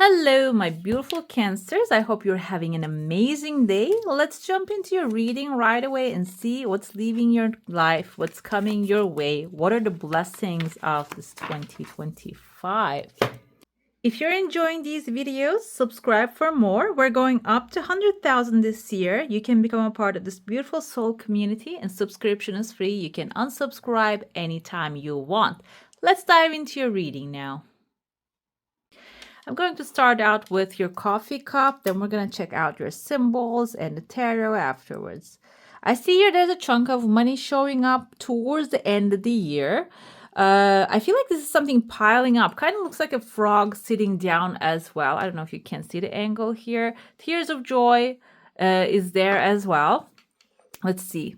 Hello, my beautiful Cancers. I hope you're having an amazing day. Let's jump into your reading right away and see what's leaving your life, what's coming your way, what are the blessings of this 2025. If you're enjoying these videos, subscribe for more. We're going up to 100,000 this year. You can become a part of this beautiful soul community, and subscription is free. You can unsubscribe anytime you want. Let's dive into your reading now. I'm going to start out with your coffee cup, then we're going to check out your symbols and the tarot afterwards. I see here there's a chunk of money showing up towards the end of the year. I feel like this is something piling up. Kind of looks like a frog sitting down as well. I don't know if you can see the angle here. Tears of joy is there as well. Let's see.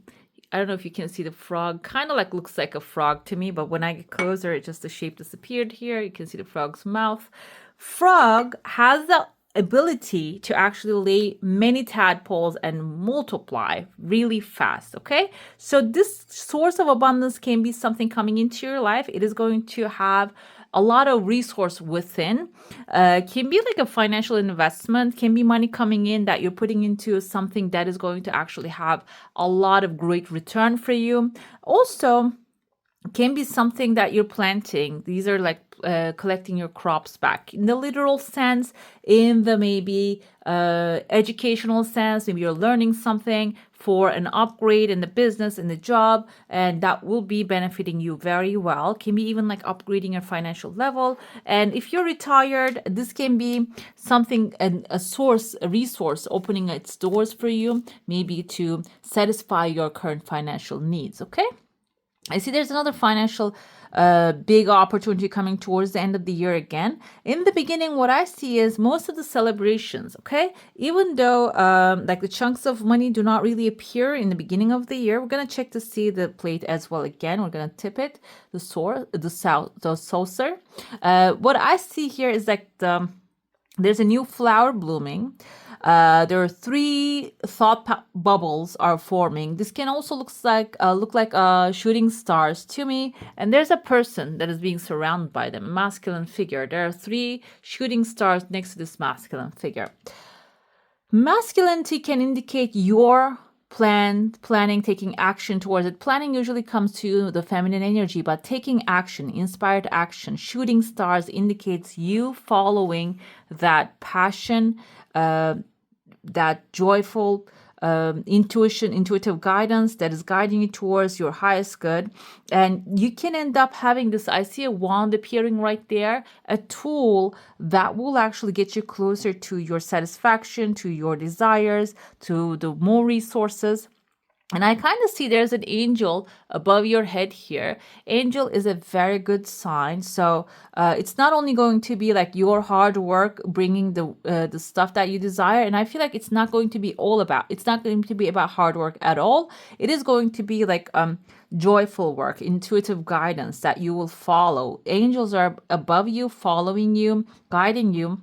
I don't know if you can see the frog. Kind of like looks like a frog to me, but when I get closer, it just the shape disappeared here. You can see the frog's mouth. Frog has the ability to actually lay many tadpoles and multiply really fast. Okay, so this source of abundance can be something coming into your life. It is going to have a lot of resource within. Can be like a financial investment, can be money coming in that you're putting into something that is going to actually have a lot of great return for you. Also, can be something that you're planting. These are like collecting your crops back in the literal sense, in the maybe educational sense. Maybe you're learning something for an upgrade in the business, in the job, and that will be benefiting you very well. Can be even like upgrading your financial level. And if you're retired, this can be something, a source, a resource opening its doors for you, maybe to satisfy your current financial needs. Okay. I see there's another financial big opportunity coming towards the end of the year again. In the beginning, what I see is most of the celebrations, okay? Even though like the chunks of money do not really appear in the beginning of the year, we're going to check to see the plate as well again. We're going to tip it, the saucer. What I see here is like there's a new flower blooming. There are three thought bubbles are forming. This can also look like shooting stars to me. And there's a person that is being surrounded by them, a masculine figure. There are three shooting stars next to this masculine figure. Masculinity can indicate your planning, taking action towards it. Planning usually comes to the feminine energy, but taking action, inspired action, shooting stars indicates you following that passion, that joyful intuitive guidance that is guiding you towards your highest good. And you can end up having this, I see a wand appearing right there, a tool that will actually get you closer to your satisfaction, to your desires, to the more resources. And I kind of see there's an angel above your head here. Angel is a very good sign. So it's not only going to be like your hard work bringing the stuff that you desire. And I feel like it's not going to be it's not going to be about hard work at all. It is going to be like joyful work, intuitive guidance that you will follow. Angels are above you, following you, guiding you.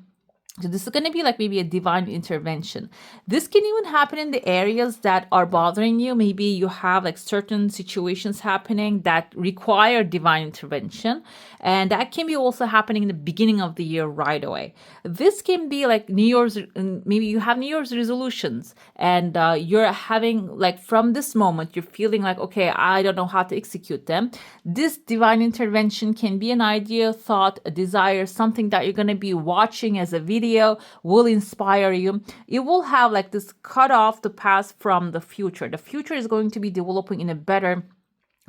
So this is going to be like maybe a divine intervention. This can even happen in the areas that are bothering you. Maybe you have like certain situations happening that require divine intervention. And that can be also happening in the beginning of the year right away. This can be like New Year's, maybe you have New Year's resolutions and you're having like from this moment, you're feeling like, okay, I don't know how to execute them. This divine intervention can be an idea, thought, a desire, something that you're going to be watching as a video will inspire you. It will have like this cut off the past from the future. The future is going to be developing in a better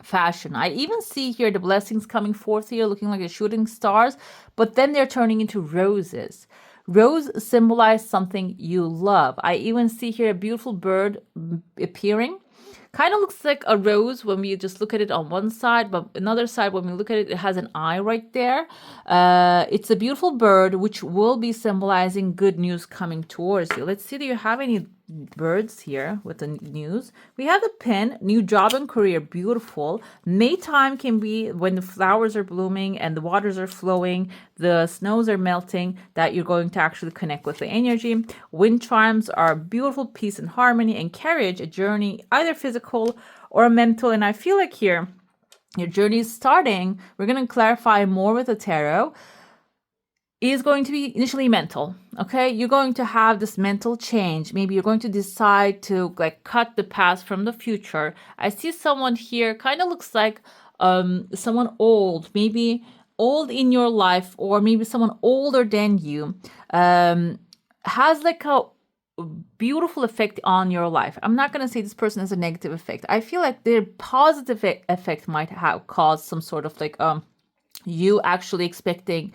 fashion. I even see here the blessings coming forth here looking like the shooting stars, but then they're turning into roses. Rose symbolize something you love. I even see here a beautiful bird appearing. Kind of looks like a rose when we just look at it on one side, but another side, when we look at it, it has an eye right there. It's a beautiful bird, which will be symbolizing good news coming towards you. Let's see, do you have any birds here with the news? We have the pen, new job and career, beautiful. Maytime can be when the flowers are blooming and the waters are flowing, the snows are melting, that you're going to actually connect with the energy. Wind chimes are beautiful, peace and harmony, and carriage, a journey, either physical or mental. And I feel like here, your journey is starting. We're going to clarify more with the tarot. is going to be initially mental. Okay, you're going to have this mental change. Maybe you're going to decide to like cut the past from the future. I see someone here kind of looks like someone old, maybe old in your life, or maybe someone older than you, has like a beautiful effect on your life. I'm not going to say this person has a negative effect. I feel like their positive effect might have caused some sort of like you actually expecting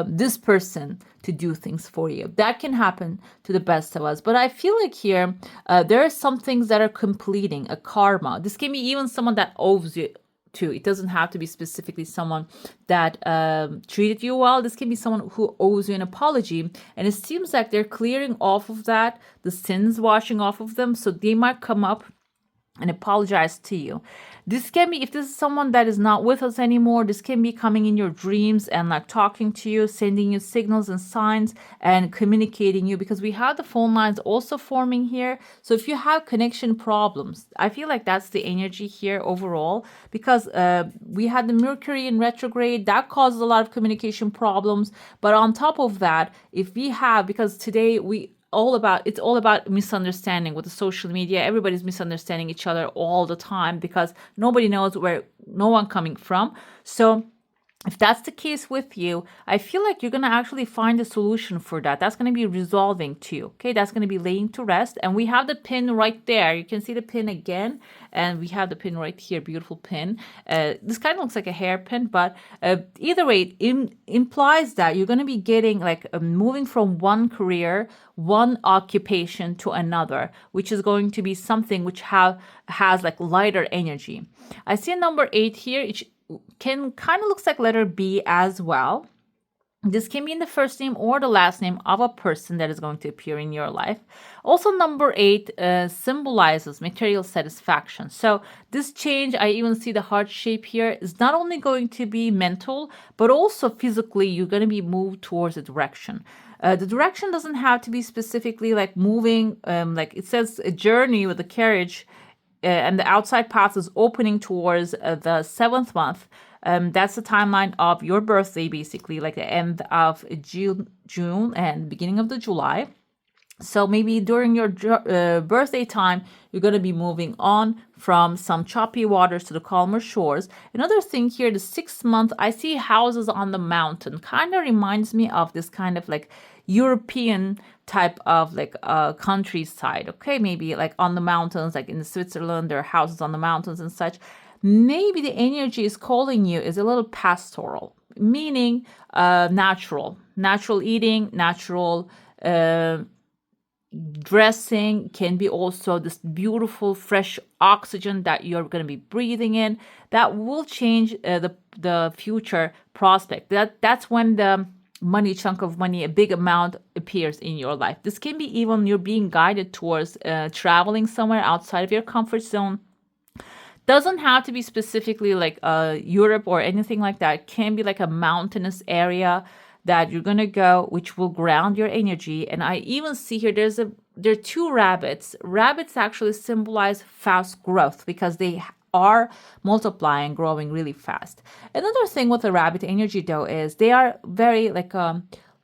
this person to do things for you. That can happen to the best of us. But I feel like here, there are some things that are completing a karma. This can be even someone that owes you to. It doesn't have to be specifically someone that treated you well. This can be someone who owes you an apology. And it seems like they're clearing off of that, the sins washing off of them. So they might come up and apologize to you. This can be, if this is someone that is not with us anymore, this can be coming in your dreams and like talking to you, sending you signals and signs and communicating you, because we have the phone lines also forming here. So if you have connection problems, I feel like that's the energy here overall, because we had the Mercury in retrograde that causes a lot of communication problems. But on top of that, if we have, because today it's all about misunderstanding with the social media. Everybody's misunderstanding each other all the time because nobody knows where no one coming from. So if that's the case with you, I feel like you're going to actually find a solution for that. That's going to be resolving too. Okay, that's going to be laying to rest. And we have the pin right there. You can see the pin again. And we have the pin right here. Beautiful pin. This kind of looks like a hairpin, but either way, it implies that you're going to be getting like moving from one career, one occupation to another, which is going to be something which has like lighter energy. I see a number 8 here. It can kind of looks like letter B as well. This can be in the first name or the last name of a person that is going to appear in your life. Also, number 8 symbolizes material satisfaction. So this change, I even see the heart shape here, is not only going to be mental, but also physically, you're going to be moved towards a direction. The direction doesn't have to be specifically like moving, like it says a journey with a carriage, and the outside path is opening towards the 7th month. That's the timeline of your birthday, basically, like the end of June and beginning of the July. So maybe during your birthday time, you're going to be moving on from some choppy waters to the calmer shores. Another thing here, the 6th month, I see houses on the mountain. Kind of reminds me of this kind of like European type of like countryside. Okay, maybe like on the mountains, like in Switzerland, there are houses on the mountains and such. Maybe the energy is calling you is a little pastoral, meaning natural eating, natural dressing, can be also this beautiful fresh oxygen that you're going to be breathing in that will change the future prospect. That's when the money, chunk of money, a big amount appears in your life. This can be even you're being guided towards traveling somewhere outside of your comfort zone. Doesn't have to be specifically like Europe or anything like that. It can be like a mountainous area that you're gonna go, which will ground your energy. And I even see here there are 2 rabbits. Rabbits actually symbolize fast growth because they are multiplying, growing really fast. Another thing with the rabbit energy though is they are very like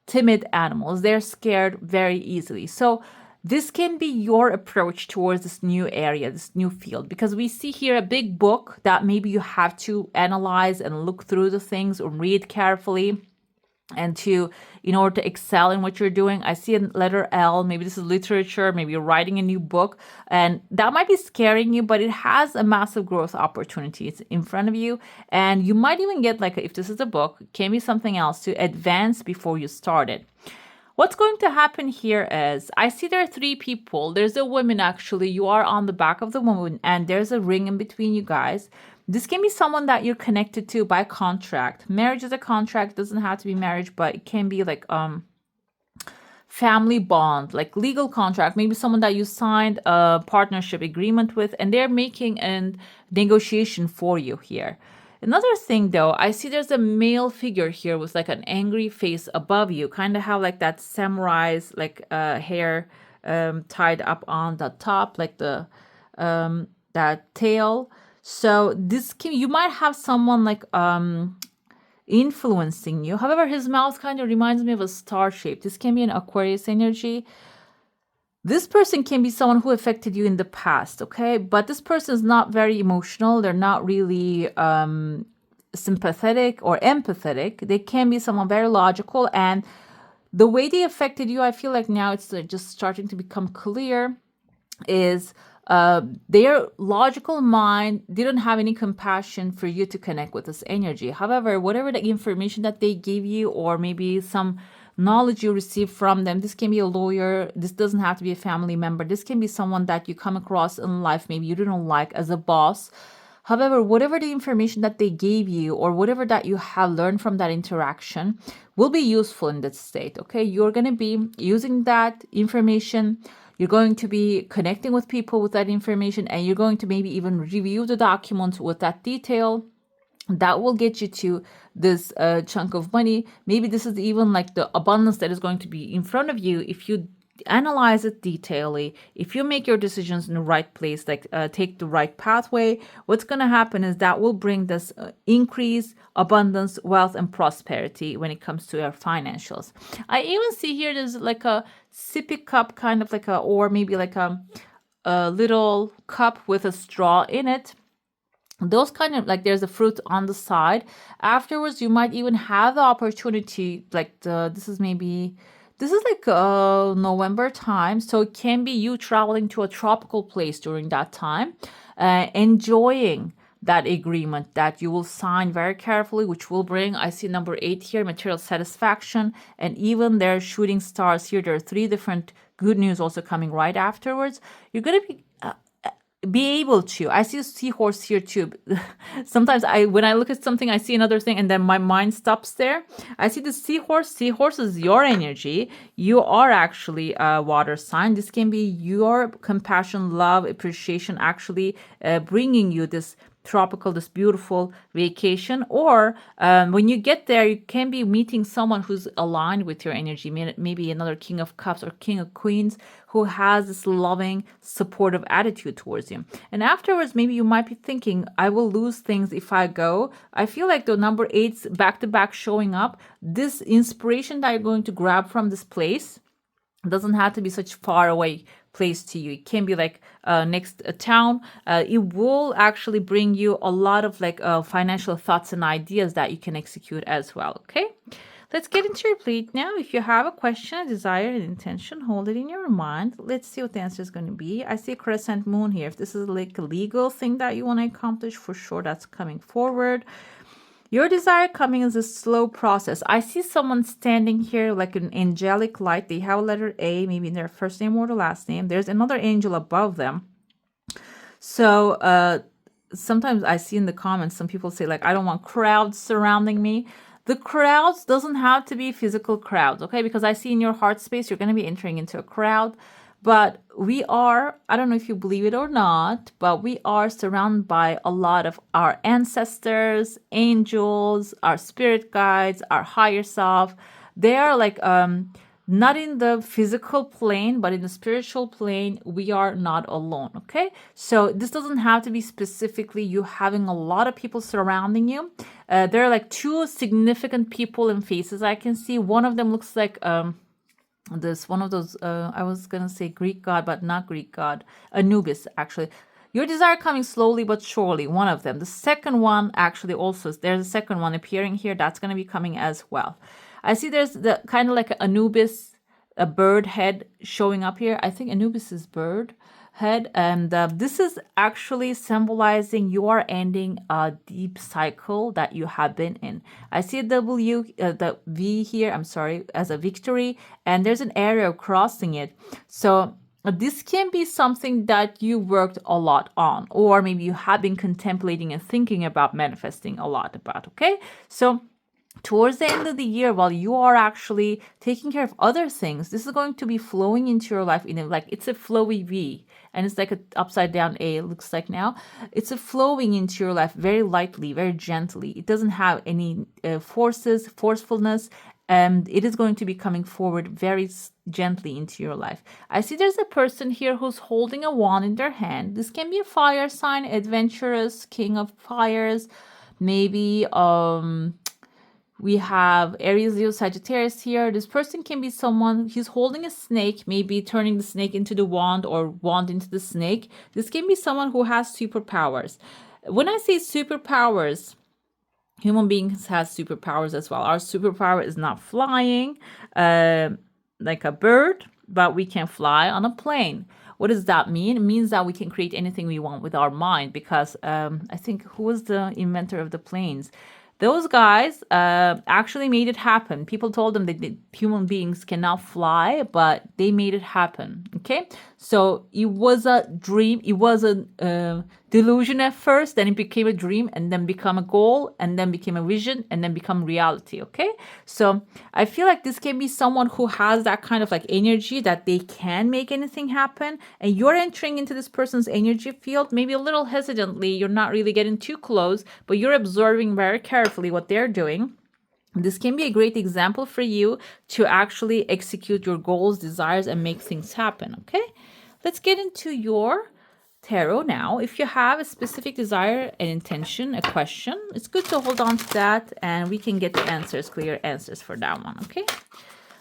timid animals. They're scared very easily. So this can be your approach towards this new area, this new field, because we see here a big book that maybe you have to analyze and look through the things or read carefully. And in order to excel in what you're doing, I see a letter L. Maybe this is literature. Maybe you're writing a new book, and that might be scaring you, but it has a massive growth opportunity. It's in front of you, and you might even get like, if this is a book, it can be something else to advance before you start it. What's going to happen here is I see there are 3 people. There's a woman, actually. You are on the back of the woman, and there's a ring in between you guys. This can be someone that you're connected to by contract. Marriage is a contract. Doesn't have to be marriage, but it can be like family bond, like legal contract. Maybe someone that you signed a partnership agreement with, and they're making a negotiation for you here. Another thing though, I see there's a male figure here with like an angry face above you, kind of have like that samurai's like hair tied up on the top, like the that tail. So you might have someone like influencing you. However, his mouth kind of reminds me of a star shape. This can be an Aquarius energy. This person can be someone who affected you in the past, okay? But this person is not very emotional. They're not really sympathetic or empathetic. They can be someone very logical. And the way they affected you, I feel like now it's just starting to become clear, is their logical mind didn't have any compassion for you to connect with this energy. However, whatever the information that they gave you, or maybe some knowledge you receive from them, this can be a lawyer, this doesn't have to be a family member, this can be someone that you come across in life, maybe you didn't like as a boss. However, whatever the information that they gave you or whatever that you have learned from that interaction will be useful in that state, okay? You're going to be using that information. You're going to be connecting with people with that information, and you're going to maybe even review the documents with that detail. That will get you to this chunk of money. Maybe this is even like the abundance that is going to be in front of you if you analyze it detailedly, if you make your decisions in the right place, like take the right pathway. What's going to happen is that will bring this increase, abundance, wealth, and prosperity when it comes to your financials. I even see here there's like a sippy cup, kind of like or maybe like a little cup with a straw in it. Those kind of like, there's a fruit on the side. Afterwards, you might even have the opportunity, like this is like November time, so it can be you traveling to a tropical place during that time, enjoying that agreement that you will sign very carefully, which will bring, I see number 8 here, material satisfaction, and even there are shooting stars here. There are 3 different good news also coming right afterwards. You're going to be able to, I see a seahorse here too. Sometimes when I look at something, I see another thing and then my mind stops there. I see the seahorse is your energy. You are actually a water sign. This can be your compassion, love, appreciation, actually bringing you this tropical, this beautiful vacation. Or when you get there, you can be meeting someone who's aligned with your energy, maybe another king of cups or king of queens who has this loving, supportive attitude towards you. And afterwards, maybe you might be thinking, I will lose things if I go. I feel like the number 8's back to back showing up, this inspiration that you're going to grab from this place doesn't have to be such far away place to you. It can be like next town. It will actually bring you a lot of like financial thoughts and ideas that you can execute as well. Okay, let's get into your plate now. If you have a question, a desire, an intention, hold it in your mind. Let's see what the answer is going to be. I see a crescent moon here. If this is like a legal thing that you want to accomplish, for sure that's coming forward. Your desire coming is a slow process. I see someone standing here like an angelic light. They have a letter A, maybe in their first name or the last name. There's another angel above them. So sometimes I see in the comments, some people say like, I don't want crowds surrounding me. The crowds doesn't have to be physical crowds, okay? Because I see in your heart space, you're going to be entering into a crowd. But we are, I don't know if you believe it or not, but we are surrounded by a lot of our ancestors, angels, our spirit guides, our higher self. They are like, not in the physical plane, but in the spiritual plane, we are not alone, okay? So this doesn't have to be specifically you having a lot of people surrounding you. There are like 2 significant people and faces I can see. One of them looks like this one of those I was gonna say Greek god, but not Greek god, Anubis actually. Your desire coming slowly but surely, one of them. The second one actually also, there's a second one appearing here that's going to be coming as well. I see there's the kind of like Anubis, a bird head showing up here. I think Anubis is bird head, and this is actually symbolizing you are ending a deep cycle that you have been in. I see a W, the V here, I'm sorry, as a victory, and there's an arrow crossing it. So this can be something that you worked a lot on, or maybe you have been contemplating and thinking about manifesting a lot about, okay? So towards the end of the year, while you are actually taking care of other things, this is going to be flowing into your life in a, like, it's a flowy V, and it's like an upside down A, it looks like now. It's a flowing into your life very lightly, very gently. It doesn't have any forcefulness, and it is going to be coming forward very gently into your life. I see there's a person here who's holding a wand in their hand. This can be a fire sign, adventurous, king of fires, maybe We have Aries, Leo, Sagittarius here. This person can be someone, he's holding a snake, maybe turning the snake into the wand or wand into the snake. This can be someone who has superpowers. When I say superpowers, human beings has superpowers as well. Our superpower is not flying like a bird, but we can fly on a plane. What does that mean? It means that we can create anything we want with our mind, because I think, who was the inventor of the planes? Those guys actually made it happen. People told them that human beings cannot fly, but they made it happen. Okay, so it was a dream. It was a delusion at first, then it became a dream, and then become a goal, and then became a vision, and then become reality. Okay, so I feel like this can be someone who has that kind of like energy that they can make anything happen, and you're entering into this person's energy field maybe a little hesitantly. You're not really getting too close, but you're observing very carefully what they're doing. This can be a great example for you to actually execute your goals, desires, and make things happen. Okay, let's get into your tarot now. If you have a specific desire, an intention, a question, it's good to hold on to that, and we can get the answers, clear answers for that one. Okay,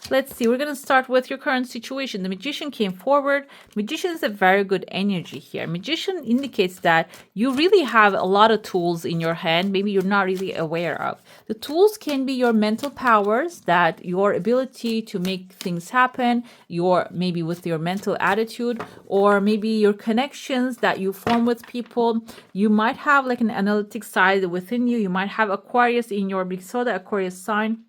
let's see. We're going to start with your current situation. The Magician came forward. Magician is a very good energy here. Magician indicates that you really have a lot of tools in your hand, maybe you're not really aware of. The tools can be your mental powers, that your ability to make things happen, your maybe with your mental attitude, or maybe your connections that you form with people. You might have like an analytic side within you. You might have Aquarius in your Big Soda, Aquarius sign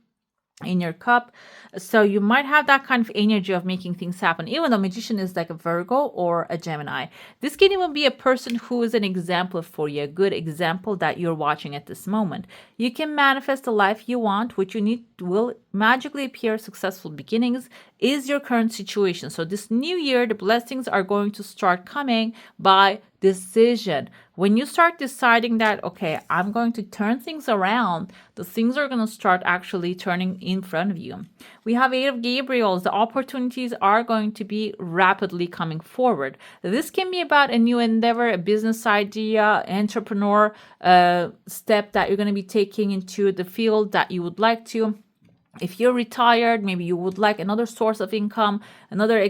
in your cup, so you might have that kind of energy of making things happen, even though Magician is like a Virgo or a Gemini. This can even be a person who is an example for you, a good example that you're watching at this moment. You can manifest the life you want. What you need will magically appear. Successful beginnings is your current situation. So this new year, the blessings are going to start coming by decision. When you start deciding that, okay, I'm going to turn things around, the things are going to start actually turning in front of you. We have Eight of Gabriels. The opportunities are going to be rapidly coming forward. This can be about a new endeavor, a business idea, entrepreneur step that you're going to be taking into the field that you would like to. If you're retired, maybe you would like another source of income, another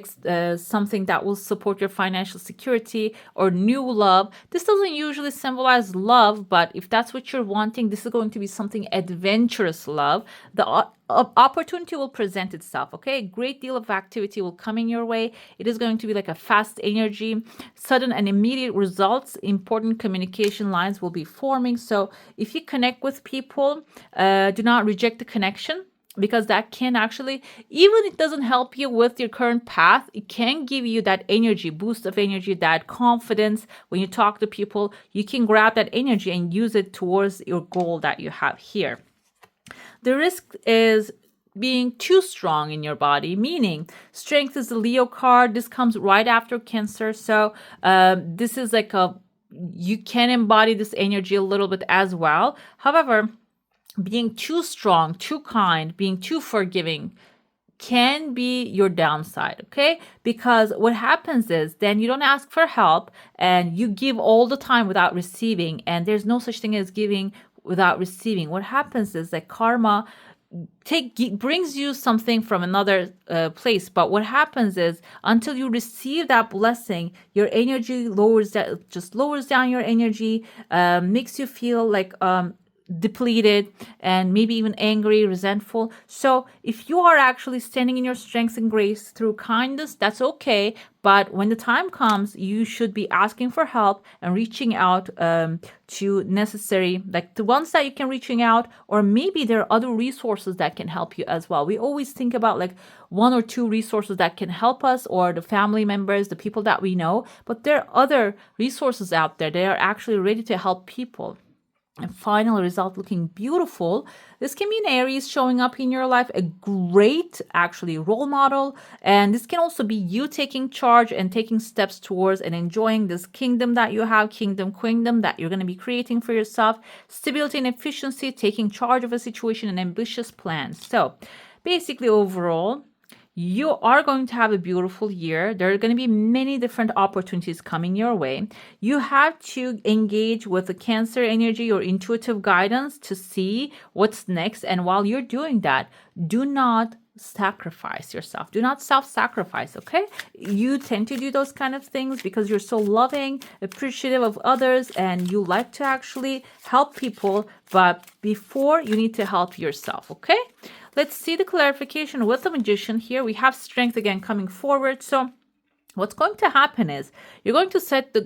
something that will support your financial security, or new love. This doesn't usually symbolize love, but if that's what you're wanting, this is going to be something adventurous love. The opportunity will present itself. Okay, a great deal of activity will come in your way. It is going to be like a fast energy, sudden and immediate results. Important communication lines will be forming. So if you connect with people, do not reject the connection, because that can actually, even it doesn't help you with your current path, it can give you that energy, boost of energy, that confidence. When you talk to people, you can grab that energy and use it towards your goal that you have here. The risk is being too strong in your body, meaning strength is the Leo card. This comes right after Cancer. So this is like you can embody this energy a little bit as well. However, being too strong, too kind, being too forgiving can be your downside, okay? Because what happens is then you don't ask for help and you give all the time without receiving, and there's no such thing as giving without receiving. What happens is that karma brings you something from another place, but what happens is until you receive that blessing, your energy lowers down your energy, makes you feel like depleted and maybe even angry, resentful. So if you are actually standing in your strength and grace through kindness, that's okay. But when the time comes, you should be asking for help and reaching out to necessary, like the ones that you can reaching out, or maybe there are other resources that can help you as well. We always think about like one or two resources that can help us, or the family members, the people that we know, but there are other resources out there. They are actually ready to help people. And final result looking beautiful. This can be an Aries showing up in your life, a great actually role model. And this can also be you taking charge and taking steps towards and enjoying this kingdom that you have, queendom that you're going to be creating for yourself. Stability and efficiency, taking charge of a situation and ambitious plans. So basically overall, You are going to have a beautiful year. There are going to be many different opportunities coming your way. You have to engage with the Cancer energy or intuitive guidance to see what's next. And while you're doing that, do not sacrifice yourself. Do not self-sacrifice, okay? You tend to do those kind of things because you're so loving, appreciative of others, and you like to actually help people. But before, you need to help yourself, okay? Let's see the clarification with the Magician here. We have strength again coming forward. So what's going to happen is you're going to set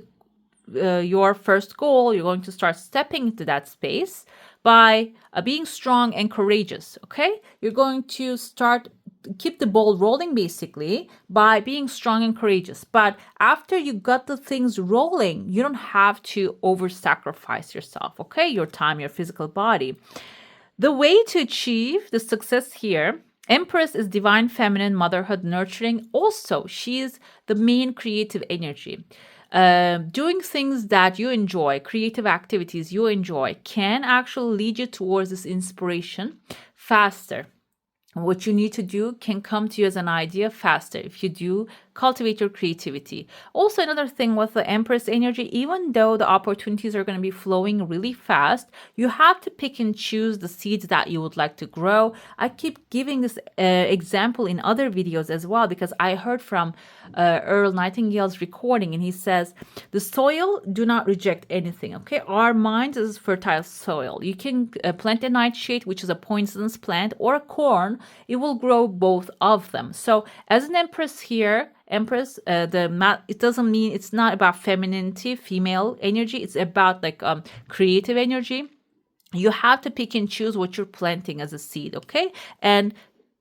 your first goal. You're going to start stepping into that space by being strong and courageous, okay? You're going to keep the ball rolling basically by being strong and courageous. But after you got the things rolling, you don't have to over-sacrifice yourself, okay? Your time, your physical body. The way to achieve the success here, Empress is divine feminine, motherhood, nurturing. Also, she is the main creative energy. Doing things that you enjoy, creative activities you enjoy, can actually lead you towards this inspiration faster. What you need to do can come to you as an idea faster if you do cultivate your creativity. Also, another thing with the Empress energy, even though the opportunities are going to be flowing really fast, you have to pick and choose the seeds that you would like to grow. I keep giving this example in other videos as well because I heard from Earl Nightingale's recording, and he says, the soil, do not reject anything, okay? Our mind is fertile soil. You can plant a nightshade, which is a poisonous plant, or a corn. It will grow both of them. So as an Empress here, it doesn't mean, it's not about femininity, female energy. It's about like creative energy. You have to pick and choose what you're planting as a seed, okay? And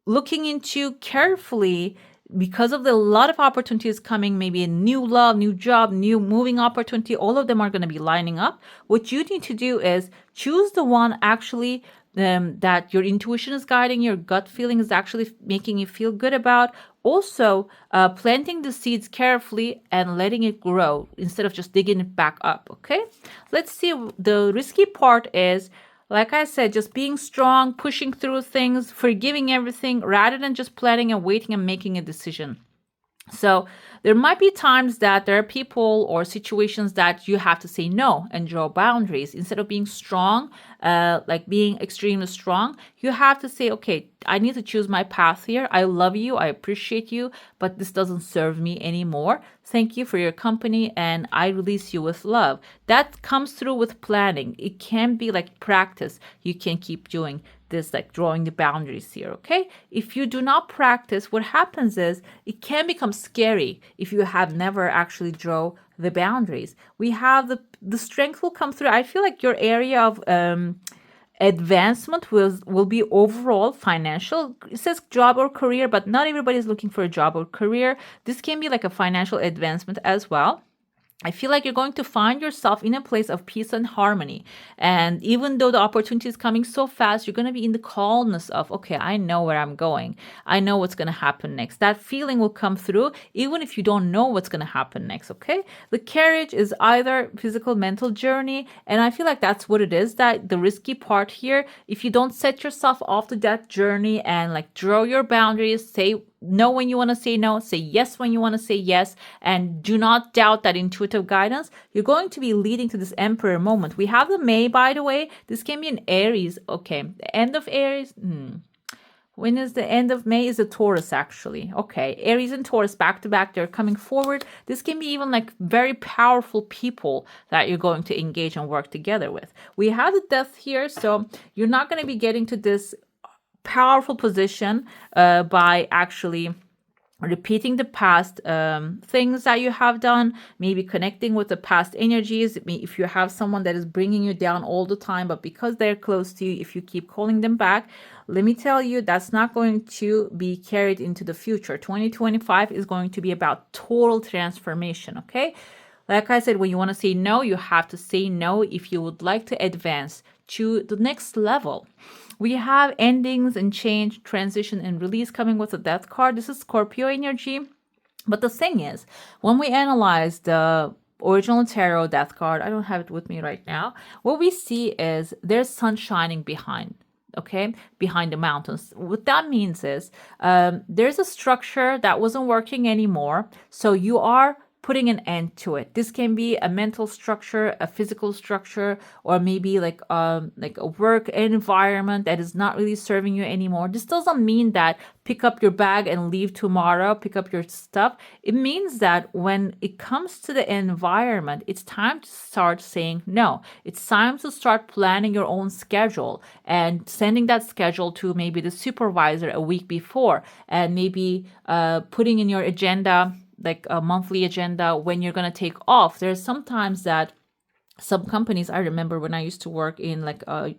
looking into carefully, because of the lot of opportunities coming, maybe a new love, new job, new moving opportunity, all of them are going to be lining up. What you need to do is choose the one actually that your intuition is guiding, your gut feeling is actually making you feel good about. Also, planting the seeds carefully and letting it grow instead of just digging it back up, okay? Let's see, the risky part is, like I said, just being strong, pushing through things, forgiving everything, rather than just planning and waiting and making a decision. So there might be times that there are people or situations that you have to say no and draw boundaries. Instead of being strong, like being extremely strong, you have to say, okay, I need to choose my path here. I love you. I appreciate you, but this doesn't serve me anymore. Thank you for your company, and I release you with love. That comes through with planning. It can be like practice. You can keep doing this, like drawing the boundaries here, okay? If you do not practice, what happens is it can become scary if you have never actually draw the boundaries. We have the strength will come through. I feel like your area of advancement will be overall financial. It says job or career, but not everybody is looking for a job or career. This can be like a financial advancement as well. I feel like you're going to find yourself in a place of peace and harmony. And even though the opportunity is coming so fast, you're going to be in the calmness of, okay, I know where I'm going. I know what's going to happen next. That feeling will come through even if you don't know what's going to happen next, okay? The carriage is either physical, mental journey. And I feel like that's what it is, that the risky part here, if you don't set yourself off to that journey and like draw your boundaries, say no when you want to say no, say yes when you want to say yes, and do not doubt that intuitive guidance, you're going to be leading to this Emperor moment. We have the May, by the way. This can be an Aries. Okay, the end of Aries. When is the end of May? Is a Taurus, actually. Okay, Aries and Taurus back to back. They're coming forward. This can be even like very powerful people that you're going to engage and work together with. We have the Death here, so you're not going to be getting to this powerful position by actually repeating the past things that you have done, maybe connecting with the past energies. If you have someone that is bringing you down all the time, but because they're close to you, if you keep calling them back, let me tell you, that's not going to be carried into the future. 2025 is going to be about total transformation, okay? Like I said, when you want to say no, you have to say no if you would like to advance to the next level. We have endings and change, transition and release coming with the Death card. This is Scorpio energy. But the thing is, when we analyze the original tarot Death card, I don't have it with me right now, what we see is there's sun shining behind okay, behind the mountains. What that means is there's a structure that wasn't working anymore. So you are putting an end to it. This can be a mental structure, a physical structure, or maybe like a work environment that is not really serving you anymore. This doesn't mean that pick up your bag and leave tomorrow, pick up your stuff. It means that when it comes to the environment, it's time to start saying no. It's time to start planning your own schedule and sending that schedule to maybe the supervisor a week before, and maybe putting in your agenda, like a monthly agenda, when you're going to take off. There's sometimes that some companies, I remember when I used to work in like a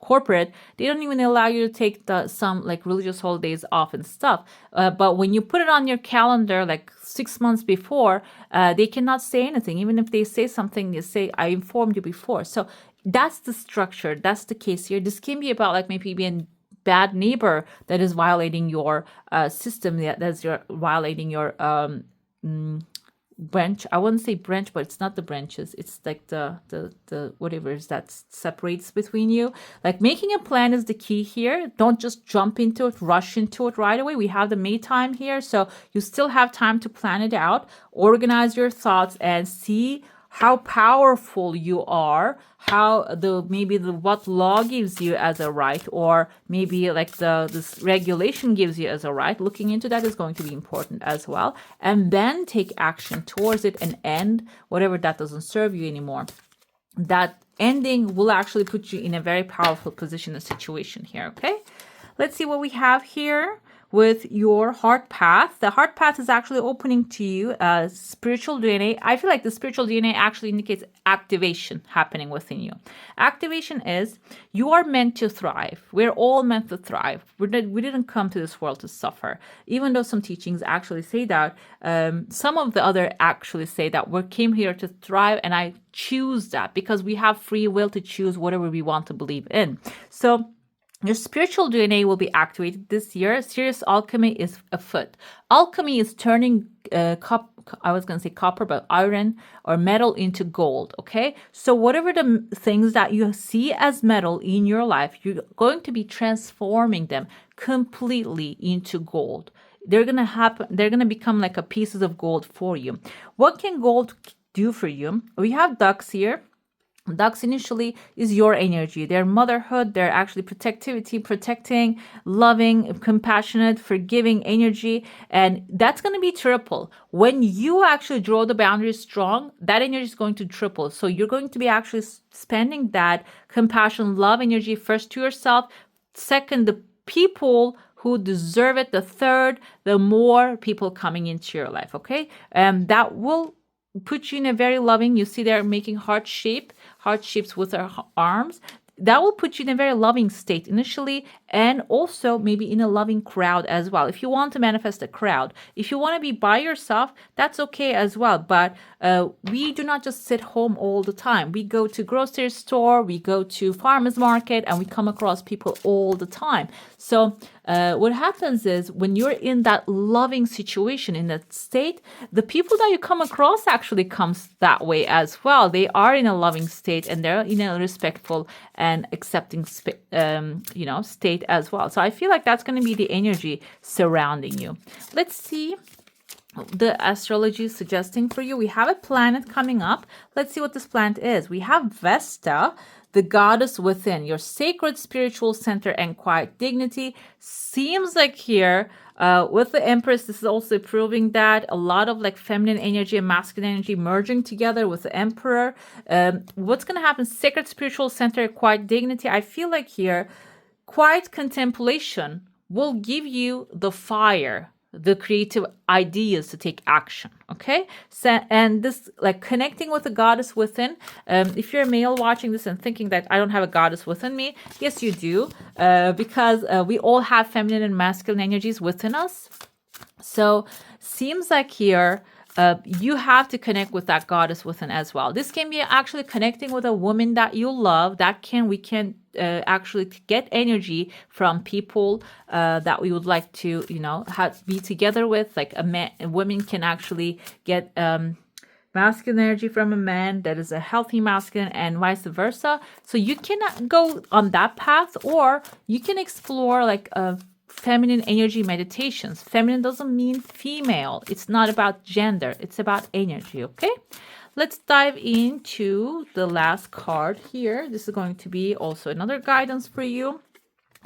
corporate, they don't even allow you to take some like religious holidays off and stuff. But when you put it on your calendar like 6 months before, they cannot say anything. Even if they say something, they say, I informed you before. So that's the structure. That's the case here. This can be about like maybe being bad neighbor that is violating your system, that's violating your branch. I wouldn't say branch, but it's not the branches. It's like the whatever is that separates between you. Like making a plan is the key here. Don't just jump into it, rush into it right away. We have the May time here, so you still have time to plan it out, organize your thoughts, and see how powerful you are, how what law gives you as a right, or maybe like this regulation gives you as a right. Looking into that is going to be important as well. And then take action towards it and end whatever that doesn't serve you anymore. That ending will actually put you in a very powerful position and situation here, okay? Let's see what we have here with your heart path. The heart path is actually opening to you spiritual DNA. I feel like the spiritual DNA actually indicates activation happening within you. Activation is you are meant to thrive. We're all meant to thrive. We didn't come to this world to suffer. Even though some teachings actually say that, some of the other actually say that we came here to thrive, and I choose that because we have free will to choose whatever we want to believe in. So your spiritual DNA will be activated this year. Serious alchemy is afoot. Alchemy is turning copper, but iron or metal into gold, okay? So whatever the things that you see as metal in your life, you're going to be transforming them completely into gold. They're going to become like a pieces of gold for you. What can gold do for you? We have ducks here. Ducks initially is your energy. They're motherhood. They're actually protecting, loving, compassionate, forgiving energy. And that's going to be triple. When you actually draw the boundaries strong, that energy is going to triple. So you're going to be actually spending that compassion, love energy first to yourself. Second, the people who deserve it. The third, the more people coming into your life. Okay. That will put you in a very loving, you see they're making heart shapes with their arms. That will put you in a very loving state initially, and also maybe in a loving crowd as well. If you want to manifest a crowd, if you want to be by yourself, that's okay as well. But we do not just sit home all the time. We go to grocery store, we go to farmers market, and we come across people all the time. So what happens is when you're in that loving situation, in that state, the people that you come across actually comes that way as well. They are in a loving state, and they're in a respectful and accepting state as well. So I feel like that's going to be the energy surrounding you. Let's see the astrology is suggesting for you. We have a planet coming up. Let's see what this planet is. We have Vesta, the goddess within, your sacred spiritual center and quiet dignity. Seems like here with the Empress, this is also proving that a lot of like feminine energy and masculine energy merging together with the Emperor. What's going to happen? Sacred spiritual center, quiet dignity. I feel like here, quiet contemplation will give you the fire, the creative ideas to take action. Okay. So, and this like connecting with the goddess within, if you're a male watching this and thinking that I don't have a goddess within me, yes, you do, because we all have feminine and masculine energies within us. So seems like here, you have to connect with that goddess within as well. This can be actually connecting with a woman that you love. We can actually get energy from people that we would like to, be together with. Like women can actually get masculine energy from a man that is a healthy masculine and vice versa. So you can go on that path, or you can explore like feminine energy meditations. Feminine doesn't mean female. It's not about gender. It's about energy, okay? Let's dive into the last card here. This is going to be also another guidance for you.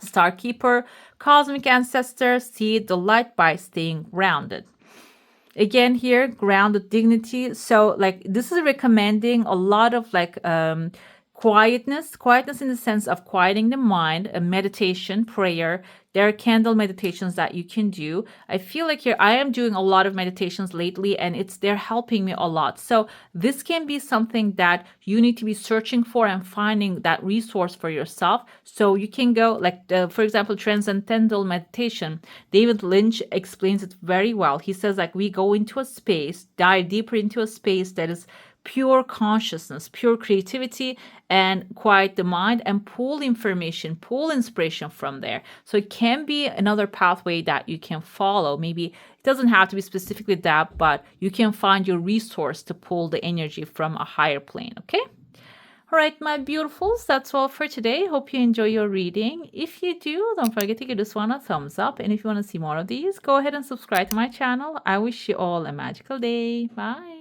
Star Keeper, Cosmic Ancestor, see the light by staying grounded. Again here, grounded dignity. So like this is recommending a lot of like quietness in the sense of quieting the mind, a meditation, prayer. There are candle meditations that you can do. I feel like here I am doing a lot of meditations lately, and they're helping me a lot. So this can be something that you need to be searching for and finding that resource for yourself. So you can go like for example, transcendental meditation. David Lynch explains it very well. He says like we go into a space, dive deeper into a space that is pure consciousness, pure creativity, and quiet the mind and pull information, pull inspiration from there. So it can be another pathway that you can follow. Maybe it doesn't have to be specifically that, but you can find your resource to pull the energy from a higher plane, okay? All right, my beautifuls, that's all for today. Hope you enjoy your reading. If you do, don't forget to give this one a thumbs up. And if you want to see more of these, go ahead and subscribe to my channel. I wish you all a magical day. Bye.